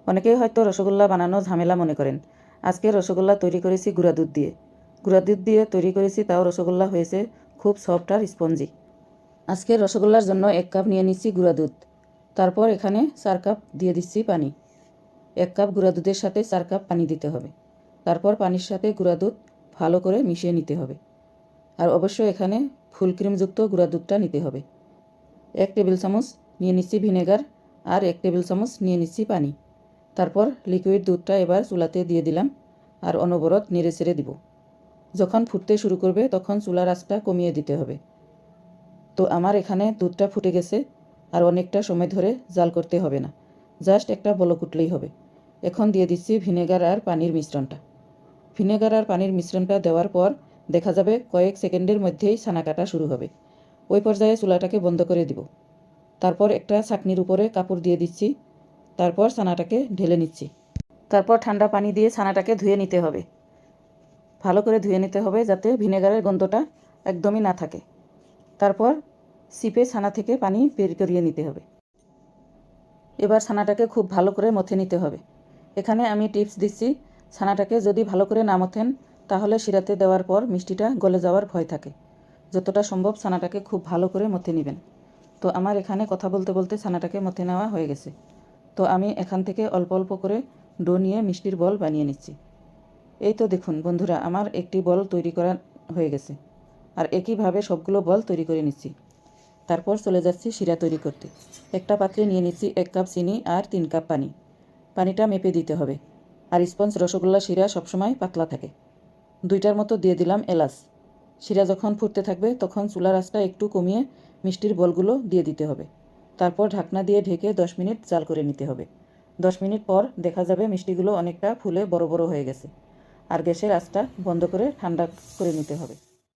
অনেকেই হয়তো রসগোল্লা বানানো ঝামেলা মনে করেন। আজকে রসগোল্লা তৈরি করেছি গুঁড়া দুধ দিয়ে। গুঁড়া দুধ দিয়ে তৈরি করেছি, তাও রসগোল্লা হয়েছে খুব সফট আর স্পঞ্জি। আজকে রসগোল্লার জন্য 1 কাপ নিয়ে নিচ্ছি গুঁড়া দুধ। তারপর এখানে 4 কাপ দিয়ে দিচ্ছি পানি। 1 কাপ গুঁড়া দুধের সাথে 4 কাপ পানি দিতে হবে। তারপর পানির সাথে গুঁড়া দুধ ভালো করে মিশিয়ে নিতে হবে। আর অবশ্যই এখানে ফুল ক্রিমযুক্ত গুঁড়া দুধটা নিতে হবে। 1 টেবিল চামচ নিয়ে নিচ্ছি ভিনেগার আর 1 টেবিল চামচ নিয়ে নিচ্ছি পানি। তারপর লিকুইড দুধটা এবার চুলাতে দিয়ে দিলাম আর অনবরত নেড়ে চেড়ে দিব। যখন ফুটতে শুরু করবে তখন চুলার আঁচটা কমিয়ে দিতে হবে। তো আমার এখানে দুধটা ফুটে গেছে আর অনেকটা সময় ধরে জাল করতে হবে না, জাস্ট একটা বলক উঠলেই হবে। এখন দিয়ে দিচ্ছি ভিনেগার আর পানির মিশ্রণটা। ভিনেগার আর পানির মিশ্রণটা দেওয়ার পর দেখা যাবে কয়েক সেকেন্ডের মধ্যেই ছানা কাটা শুরু হবে। ওই পর্যায়ে চুলাটাকে বন্ধ করে দিব। তারপর একটা ছাঁকনির উপরে কাপড় দিয়ে দিচ্ছি। তারপর ছানাটাকে ঢেলে নিচ্ছি। তারপর ঠান্ডা পানি দিয়ে ছানাটাকে ধুয়ে নিতে হবে। ভালো করে ধুয়ে নিতে হবে যাতে ভিনেগারের গন্ধটা একদমই না থাকে। তারপর সিপে ছানা থেকে পানি বের করিয়ে নিতে হবে। এবার ছানাটাকে খুব ভালো করে মথে নিতে হবে। এখানে আমি টিপস দিচ্ছি, ছানাটাকে যদি ভালো করে না মথেন তাহলে শিরাতে দেওয়ার পর মিষ্টিটা গলে যাওয়ার ভয় থাকে। যতটা সম্ভব ছানাটাকে খুব ভালো করে মথে নেবেন। তো আমার এখানে কথা বলতে বলতে ছানাটাকে মথে নেওয়া হয়ে গেছে। তো আমি এখান থেকে অল্প অল্প করে ডো নিয়ে মিষ্টির বল বানিয়ে নিচ্ছি। এই তো দেখুন বন্ধুরা, আমার একটি বল তৈরি করা হয়ে গেছে। আর একইভাবে সবগুলো বল তৈরি করে নিচ্ছি। তারপর চলে যাচ্ছি শিরা তৈরি করতে। একটা পাত্রে নিয়ে নিচ্ছি 1 কাপ চিনি আর 3 কাপ পানি। পানিটা মেপে দিতে হবে। আর স্পঞ্জ রসগোল্লা শিরা সবসময় পাতলা থাকে। 2টার মতো দিয়ে দিলাম এলাচ। শিরা যখন ফুটতে থাকবে তখন চুলার আঁচটা একটু কমিয়ে মিষ্টির বলগুলো দিয়ে দিতে হবে। তারপর ঢাকনা দিয়ে ঢেকে 10 মিনিট জাল করে নিতে হবে। 10 মিনিট পর দেখা যাবে মিষ্টিগুলো অনেকটা ফুলে বড় বড় হয়ে গেছে। আর গ্যাসের আঁচটা বন্ধ করে ঠান্ডা করে নিতে হবে।